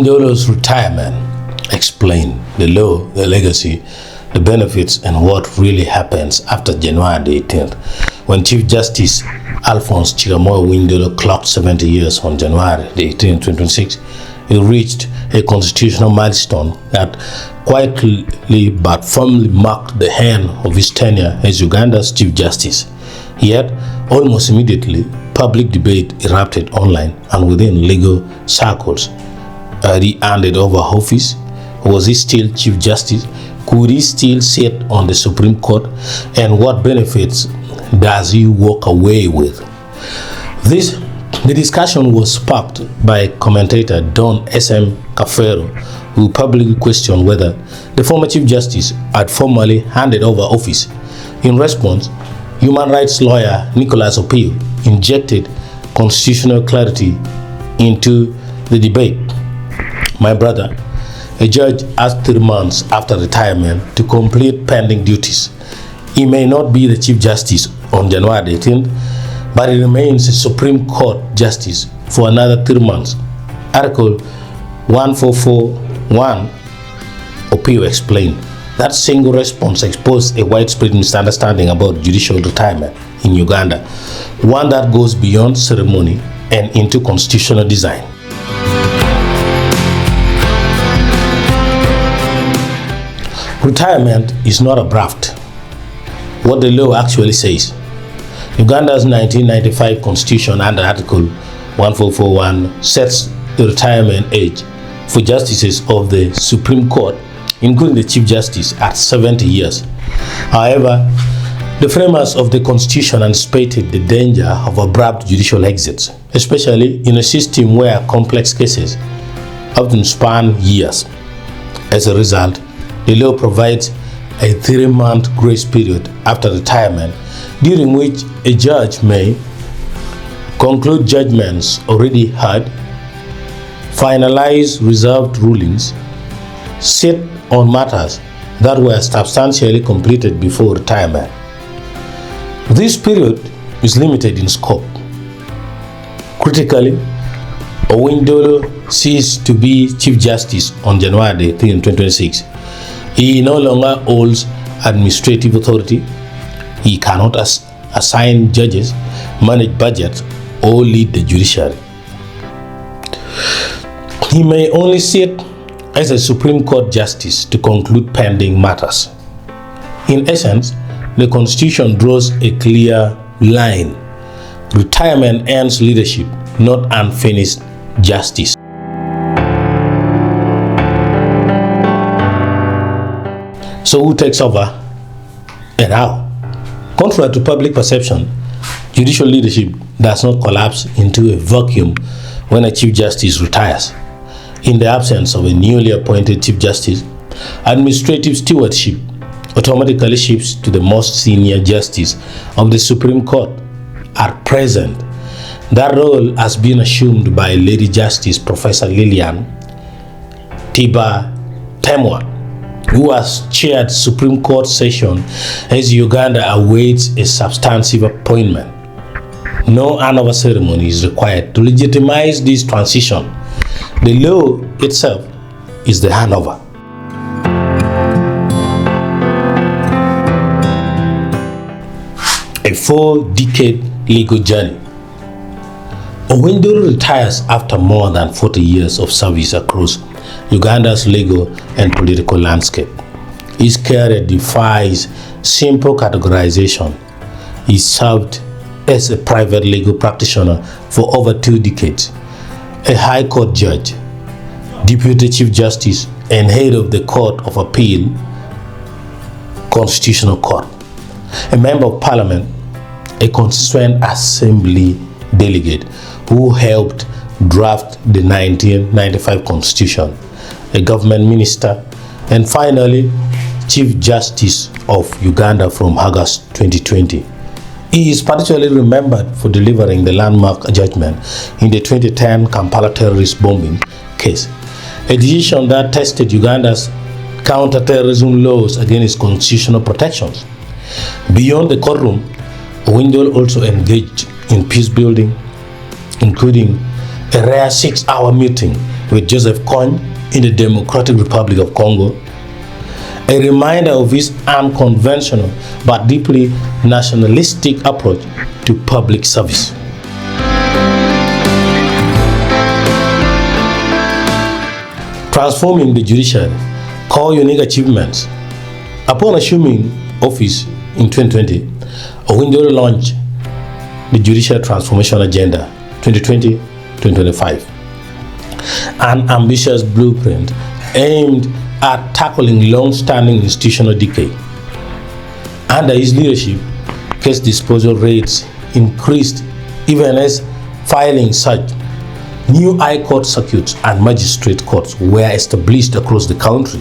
Dollo's retirement explained the law, the legacy, the benefits, and what really happens after January the 18th, when Chief Justice Alphonse Chigamoy Dollo clocked 70 years on January the 18th, 2026. He reached a constitutional milestone that quietly but firmly marked the end of his tenure as Uganda's Chief Justice. Yet, almost immediately, public debate erupted online and within legal circles. Had he handed over office? Was he still Chief Justice? Could he still sit on the Supreme Court? And what benefits does he walk away with? The discussion was sparked by commentator Don S.M. Kafero, who publicly questioned whether the former Chief Justice had formally handed over office. In response, human rights lawyer Nicholas Opio injected constitutional clarity into the debate. My brother, a judge has 3 months after retirement to complete pending duties. He may not be the Chief Justice on January 18th, but he remains a Supreme Court Justice for another 3 months. Article 1441, Opio explained. That single response exposed a widespread misunderstanding about judicial retirement in Uganda, one that goes beyond ceremony and into constitutional design. Retirement is not a draft. What the law actually says. Uganda's 1995 constitution under Article 1441 sets the retirement age for justices of the Supreme Court, including the Chief Justice, at 70 years. However, the framers of the constitution anticipated the danger of abrupt judicial exits, especially in a system where complex cases often span years. As a result, the law provides a 3-month grace period after retirement, during which a judge may conclude judgments already heard, finalize reserved rulings, sit on matters that were substantially completed before retirement. This period is limited in scope. Critically, Owiny Dollo ceased to be Chief Justice on January 18, 2026. He no longer holds administrative authority. He cannot assign judges, manage budgets, or lead the judiciary. He may only sit as a Supreme Court Justice to conclude pending matters. In essence, the Constitution draws a clear line. Retirement ends leadership, not unfinished justice. So who takes over and how? Contrary to public perception, judicial leadership does not collapse into a vacuum when a Chief Justice retires. In the absence of a newly appointed Chief Justice, administrative stewardship automatically shifts to the most senior Justice of the Supreme Court. At present, that role has been assumed by Lady Justice Professor Lilian Tiba Temwa, who has chaired Supreme Court session as Uganda awaits a substantive appointment. No handover ceremony is required to legitimize this transition. The law itself is the handover. A 4-decade legal journey. Owiny Dollo retires after more than 40 years of service across Uganda's legal and political landscape. His career defies simple categorization. He served as a private legal practitioner for over 2 decades, a High Court judge, Deputy Chief Justice, and head of the Court of Appeal, Constitutional Court, a member of Parliament, a Constituent Assembly delegate who helped draft the 1995 Constitution, a government minister, and finally, Chief Justice of Uganda from August 2020. He is particularly remembered for delivering the landmark judgment in the 2010 Kampala terrorist bombing case, a decision that tested Uganda's counter-terrorism laws against constitutional protections. Beyond the courtroom, Owiny Dollo also engaged in peace building, including a rare 6-hour meeting with Joseph Kony in the Democratic Republic of Congo, a reminder of his unconventional but deeply nationalistic approach to public service. Transforming the judiciary, core unique achievements. Upon assuming office in 2020, Owiny launched the Judicial Transformation Agenda 2020-2025, an ambitious blueprint aimed at tackling long-standing institutional decay. Under his leadership, case disposal rates increased even as filing surged. New high court circuits and magistrate courts were established across the country.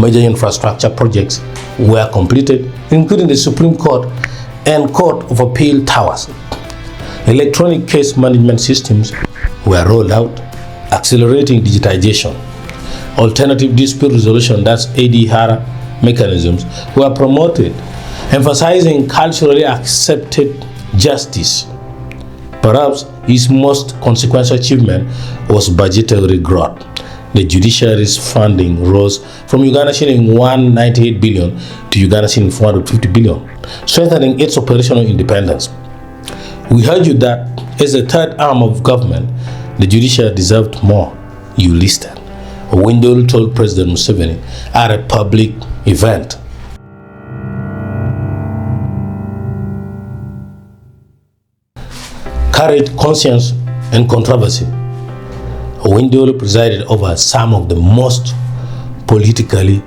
Major infrastructure projects were completed, including the Supreme Court and Court of Appeal towers. Electronic case management systems were rolled out, accelerating digitization. Alternative dispute resolution, that's ADR mechanisms, were promoted, emphasizing culturally accepted justice. Perhaps his most consequential achievement was budgetary growth. The judiciary's funding rose from Uganda shilling 198 billion to Uganda shilling 450 billion, strengthening its operational independence. We urge you that as a third arm of government, the judiciary deserved more. You listed. Owiny told President Museveni at a public event. Courage, conscience, and controversy. Owiny presided over some of the most politically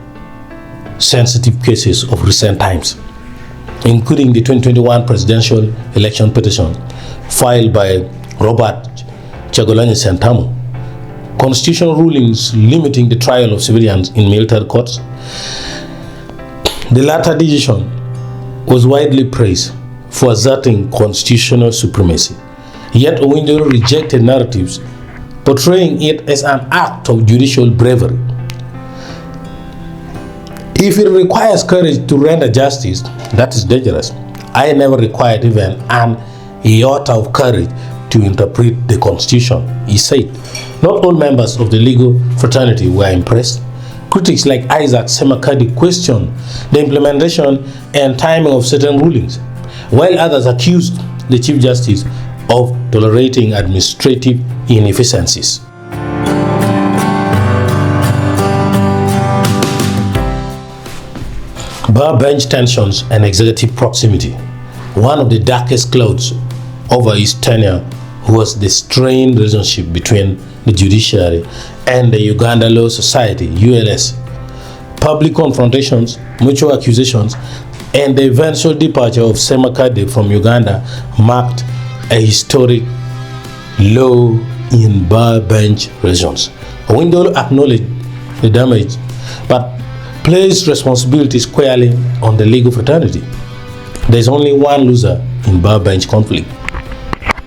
sensitive cases of recent times, including the 2021 presidential election petition filed by Robert Chagulanyi Sentamu, constitutional rulings limiting the trial of civilians in military courts. The latter decision was widely praised for asserting constitutional supremacy. Yet Owiny rejected narratives portraying it as an act of judicial bravery. If it requires courage to render justice, that is dangerous. I never required even an iota of courage to interpret the Constitution, he said. Not all members of the legal fraternity were impressed. Critics like Isaac Semakadi questioned the implementation and timing of certain rulings, while others accused the Chief Justice of tolerating administrative inefficiencies. Bar bench tensions and executive proximity. One of the darkest clouds over his tenure was the strained relationship between the judiciary and the Uganda Law Society, ULS. Public confrontations, mutual accusations, and the eventual departure of Semakade from Uganda marked a historic low in bar bench relations. Owiny acknowledged the damage, but placed responsibility squarely on the legal fraternity. There is only one loser in bar bench conflict: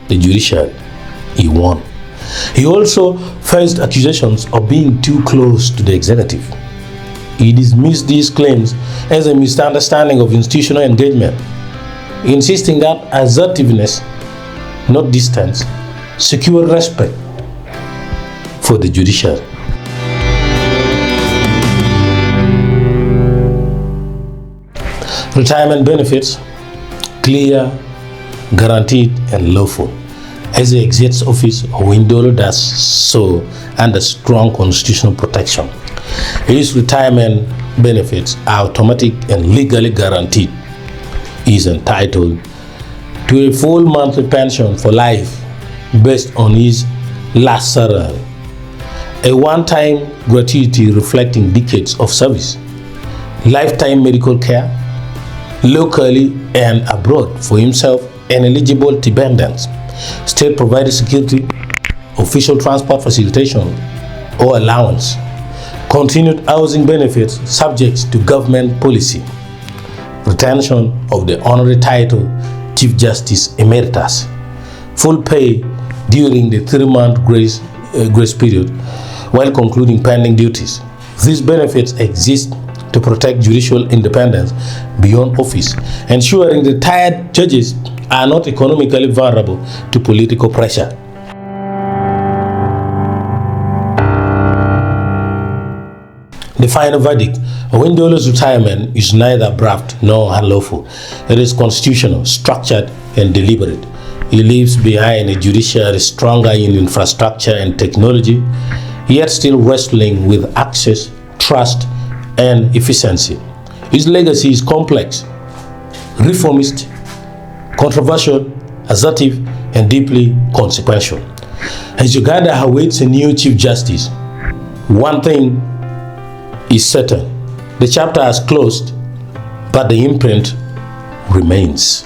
the judiciary. He won. He also faced accusations of being too close to the executive. He dismissed these claims as a misunderstanding of institutional engagement, insisting that assertiveness, not distance, secured respect for the judiciary. Retirement benefits, clear, guaranteed, and lawful. As he exits office, Owiny does so under strong constitutional protection. His retirement benefits are automatic and legally guaranteed. He is entitled to a full monthly pension for life based on his last salary, a one-time gratuity reflecting decades of service, lifetime medical care, locally and abroad for himself and eligible dependents, state-provided security, official transport facilitation or allowance, continued housing benefits subject to government policy, retention of the honorary title Chief Justice Emeritus, full pay during the 3-month grace period while concluding pending duties. These benefits exist to protect judicial independence beyond office, ensuring retired judges are not economically vulnerable to political pressure. The final verdict: Owiny retirement is neither abrupt nor unlawful. It is constitutional, structured, and deliberate. He leaves behind a judiciary stronger in infrastructure and technology, yet still wrestling with access, trust, and efficiency. His legacy is complex, reformist, controversial, assertive, and deeply consequential. As Uganda awaits a new Chief Justice, one thing is certain: the chapter has closed, but the imprint remains.